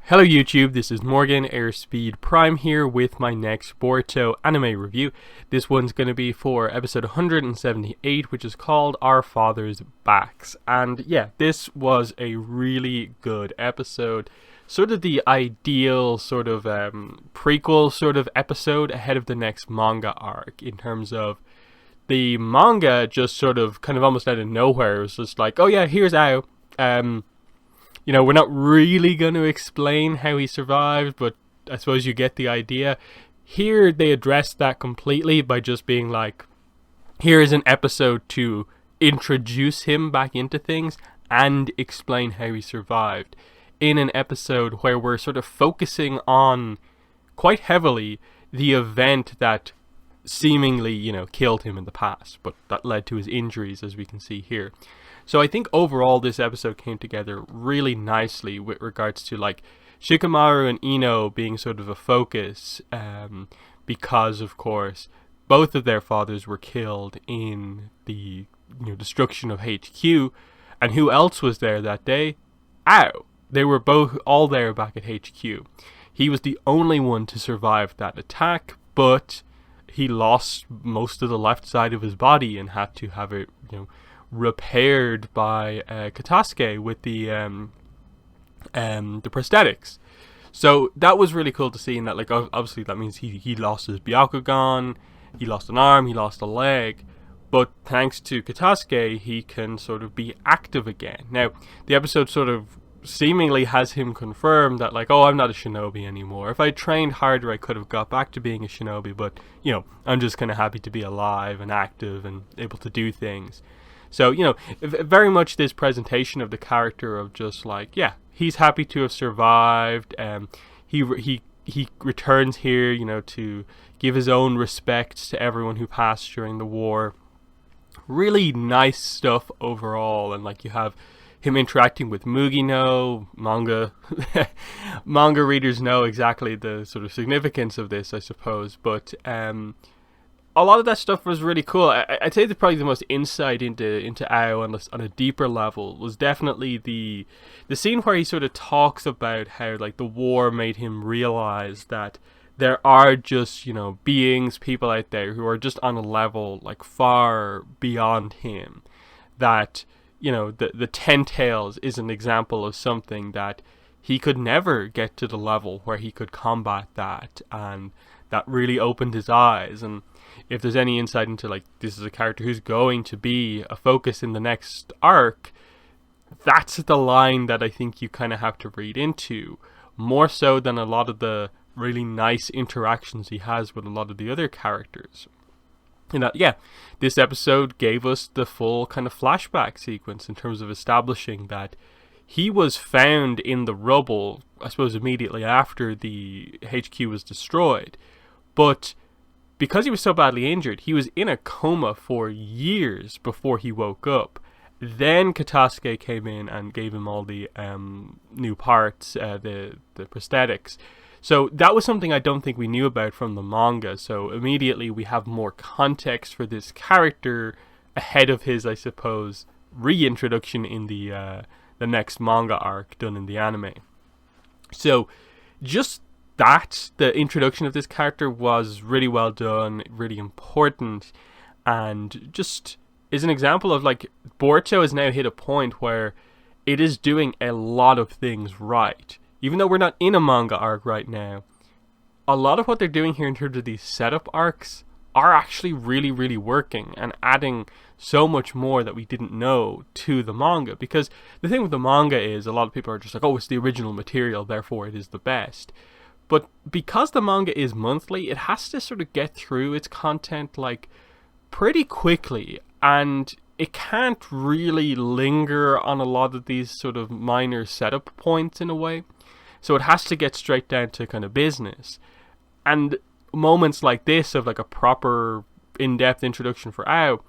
Hello YouTube, this is Morgan Airspeed Prime here with my next Boruto anime review. This one's going to be for episode 178, which is called Our Father's Backs. And yeah, this was a really good episode. Sort of the ideal sort of prequel sort of episode ahead of the next manga arc, in terms of the manga just sort of kind of almost out of nowhere. It was just like, oh yeah, here's Ao. We're not really going to explain how he survived, but I suppose you get the idea. Here, they addressed that completely by just being like, here is an episode to introduce him back into things and explain how he survived. In an episode where we're sort of focusing on, quite heavily, the event that seemingly, killed him in the past, but that led to his injuries, as we can see here. So I think overall this episode came together really nicely with regards to like Shikamaru and Ino being sort of a focus, because of course both of their fathers were killed in the destruction of HQ, and who else was there that day? Ao. They were both all there back at HQ. He was the only one to survive that attack, but he lost most of the left side of his body and had to have it repaired by Katasuke with the prosthetics. So that was really cool to see, and that like obviously that means he lost his Byakugan, he lost an arm, he lost a leg, but thanks to Katasuke he can sort of be active again. Now the episode sort of seemingly has him confirm that like, oh, I'm not a shinobi anymore. If I trained harder I could have got back to being a shinobi, but I'm just kind of happy to be alive and active and able to do things. So, very much this presentation of the character of just like, yeah, he's happy to have survived. He returns here, to give his own respects to everyone who passed during the war. Really nice stuff overall. And like you have him interacting with Mugino. Manga readers know exactly the sort of significance of this, I suppose. But a lot of that stuff was really cool. I'd say that probably the most insight into Ao on a deeper level was definitely the scene where he sort of talks about how like the war made him realize that there are just beings, people out there who are just on a level like far beyond him. That the Ten Tails is an example of something that he could never get to the level where he could combat that, and that really opened his eyes. And if there's any insight into like this is a character who's going to be a focus in the next arc, that's the line that I think you kind of have to read into, more so than a lot of the really nice interactions he has with a lot of the other characters. And that, yeah, this episode gave us the full kind of flashback sequence in terms of establishing that he was found in the rubble, I suppose immediately after the HQ was destroyed, but because he was so badly injured, he was in a coma for years before he woke up. Then Katasuke came in and gave him all the new parts, the prosthetics. So that was something I don't think we knew about from the manga. So immediately we have more context for this character ahead of his, I suppose, reintroduction in the next manga arc done in the anime. So just that, the introduction of this character was really well done, really important, and just is an example of like Boruto has now hit a point where it is doing a lot of things right. Even though we're not in a manga arc right now, a lot of what they're doing here in terms of these setup arcs are actually really, really working and adding so much more that we didn't know to the manga. Because the thing with the manga is a lot of people are just like, oh, it's the original material, therefore it is the best. But because the manga is monthly, it has to sort of get through its content like pretty quickly, and it can't really linger on a lot of these sort of minor setup points in a way. So it has to get straight down to kind of business. And moments like this of like a proper in-depth introduction for Ao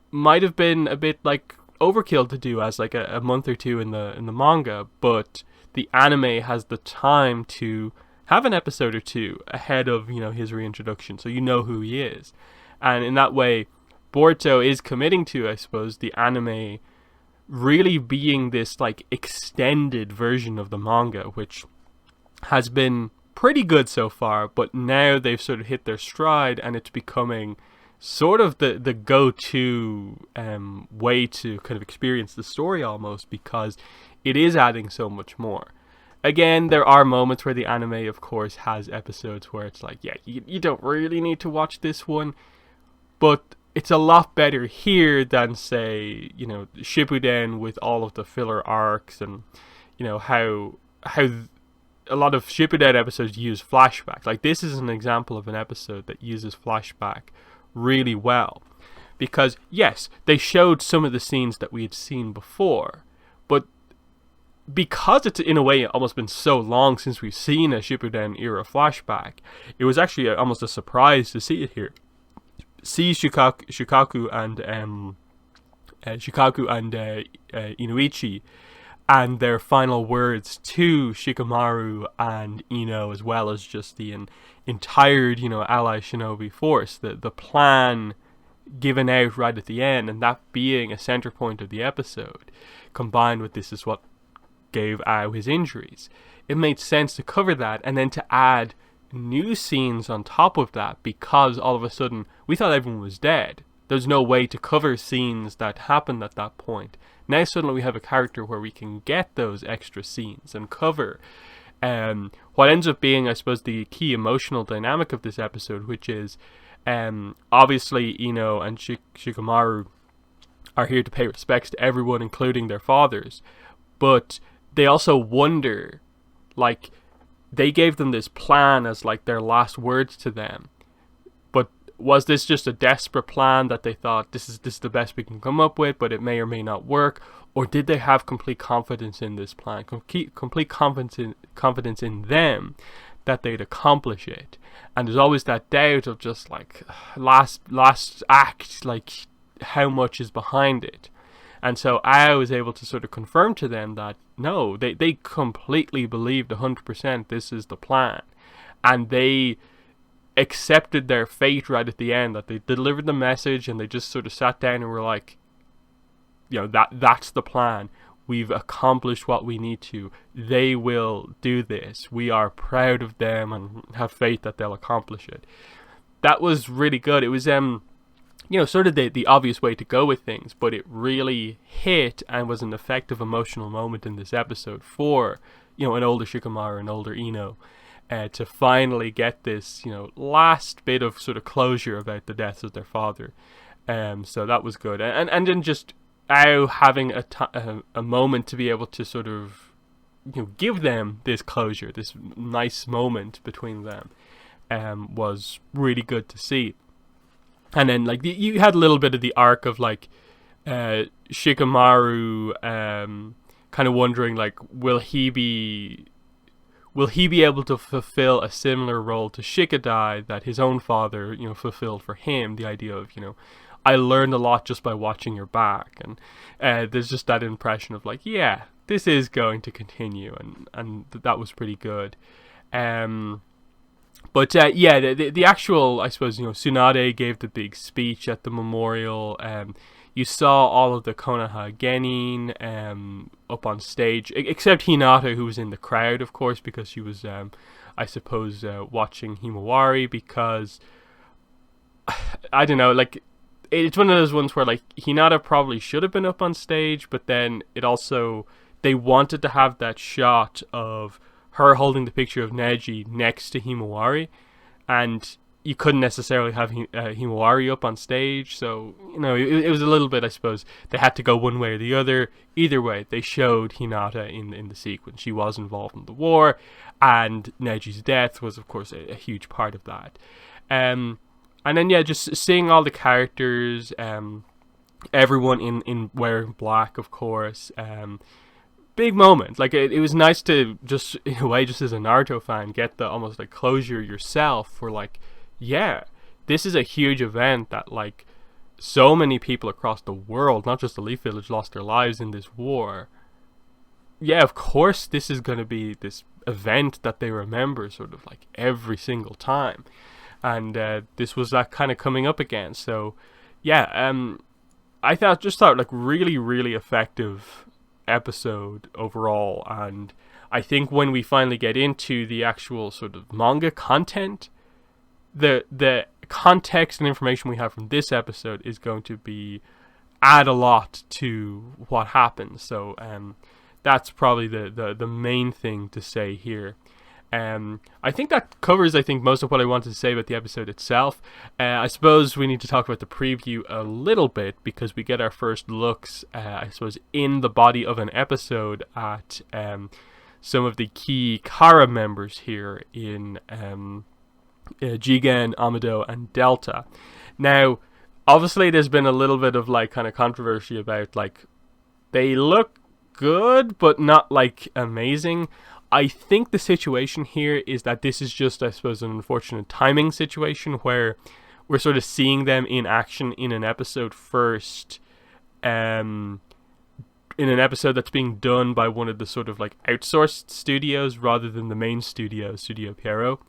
might have been a bit like overkill to do as like a month or two in the manga, but the anime has the time to have an episode or two ahead of his reintroduction, so who he is. And in that way Boruto is committing to, I suppose, the anime really being this like extended version of the manga, which has been pretty good so far, but now they've sort of hit their stride, and it's becoming sort of the go-to way to kind of experience the story almost, because it is adding so much more. Again, there are moments where the anime, of course, has episodes where it's like, yeah, you don't really need to watch this one, but it's a lot better here than, say, Shippuden with all of the filler arcs, and how a lot of Shippuden episodes use flashback. Like, this is an example of an episode that uses flashback really well, because yes, they showed some of the scenes that we had seen before, but because it's in a way almost been so long since we've seen a Shippuden era flashback, it was actually almost a surprise to see it here. See Shikaku and Inuichi and their final words to Shikamaru and Ino, as well as just the entire ally shinobi force, the plan given out right at the end, and that being a center point of the episode, combined with this is what gave Ao his injuries. It made sense to cover that, and then to add new scenes on top of that, because all of a sudden we thought everyone was dead. There's no way to cover scenes that happened at that point. Now suddenly we have a character where we can get those extra scenes and cover what ends up being, I suppose, the key emotional dynamic of this episode, which is obviously Ino and Shikamaru are here to pay respects to everyone, including their fathers, but they also wonder, like, they gave them this plan as like their last words to them, but was this just a desperate plan that they thought this is the best we can come up with, but it may or may not work? Or did they have complete confidence in this plan, complete confidence in them that they'd accomplish it? And there's always that doubt of just like last act, like how much is behind it. And so I was able to sort of confirm to them that no, they completely believed 100% this is the plan. And they accepted their fate right at the end, that they delivered the message and they just sort of sat down and were like, that's the plan. We've accomplished what we need to. They will do this. We are proud of them and have faith that they'll accomplish it. That was really good. It was sort of the obvious way to go with things, but it really hit and was an effective emotional moment in this episode for, an older Shikamaru and older Ino, to finally get this, last bit of sort of closure about the deaths of their father. So that was good. And then just Ao having a moment to be able to sort of, give them this closure, this nice moment between them, was really good to see. And then, like, you had a little bit of the arc of, like, Shikamaru kind of wondering, like, will he be able to fulfill a similar role to Shikadai that his own father, fulfilled for him? The idea of, I learned a lot just by watching your back. And there's just that impression of, like, yeah, this is going to continue. And that was pretty good. But the actual, I suppose, Tsunade gave the big speech at the memorial. You saw all of the Konoha Genin up on stage, except Hinata, who was in the crowd, of course, because she was, I suppose, watching Himawari, because, I don't know, like, it's one of those ones where, like, Hinata probably should have been up on stage, but then it also, they wanted to have that shot of her holding the picture of Neji next to Himawari, and you couldn't necessarily have Himawari up on stage, so it was a little bit, I suppose, they had to go one way or the other. Either way, they showed Hinata in the sequence. She was involved in the war, and Neji's death was, of course, a huge part of that. And then just seeing all the characters, everyone in wearing black, of course. Big moment. Like, it was nice to just, in a way, just as a Naruto fan, get the almost like closure yourself for, like, yeah, this is a huge event that, like, so many people across the world, not just the Leaf Village, lost their lives in this war. Yeah, of course this is going to be this event that they remember sort of like every single time. And this was that kind of coming up again. So yeah, I thought like really, really effective episode overall, and I think when we finally get into the actual sort of manga content, the context and information we have from this episode is going to be add a lot to what happens. So that's probably the main thing to say here. I think that covers, most of what I wanted to say about the episode itself. I suppose we need to talk about the preview a little bit, because we get our first looks, in the body of an episode at some of the key Kara members here in Jigen, Amado, and Delta. Now, obviously, there's been a little bit of kind of controversy about they look good, but not amazing. I think the situation here is that this is just, I suppose, an unfortunate timing situation where we're sort of seeing them in action in an episode first, in an episode that's being done by one of the sort of outsourced studios rather than the main studio, Studio Pierrot.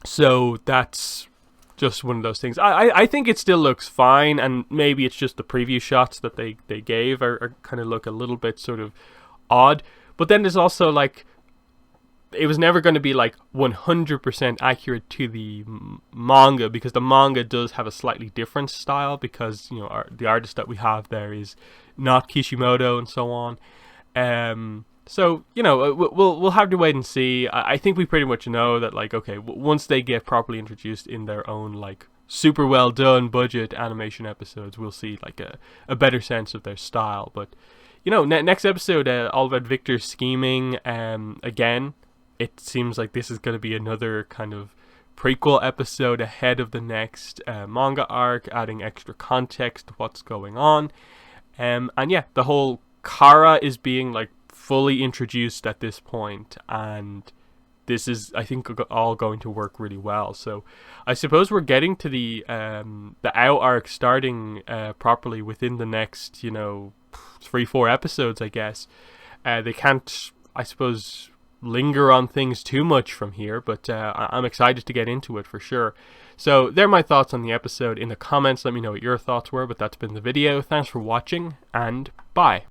So that's just one of those things. I think it still looks fine, and maybe it's just the preview shots that they gave are kind of look a little bit sort of odd. But then there's also it was never going to be 100% accurate to the manga, because the manga does have a slightly different style, because the artist that we have there is not Kishimoto and so on. So we'll have to wait and see. I think we pretty much know that okay, once they get properly introduced in their own super well done budget animation episodes, we'll see a better sense of their style. But next episode, all about Victor's scheming. Again, it seems like this is going to be another kind of prequel episode ahead of the next manga arc, adding extra context to what's going on. And yeah, the whole Kara is being fully introduced at this point, and this is, I think, all going to work really well. So I suppose we're getting to the AO arc starting properly within the next 3-4 episodes, I guess. They can't, I suppose, linger on things too much from here, but I'm excited to get into it for sure. So they're my thoughts on the episode. In the comments, let me know what your thoughts were, but that's been the video. Thanks for watching, and bye.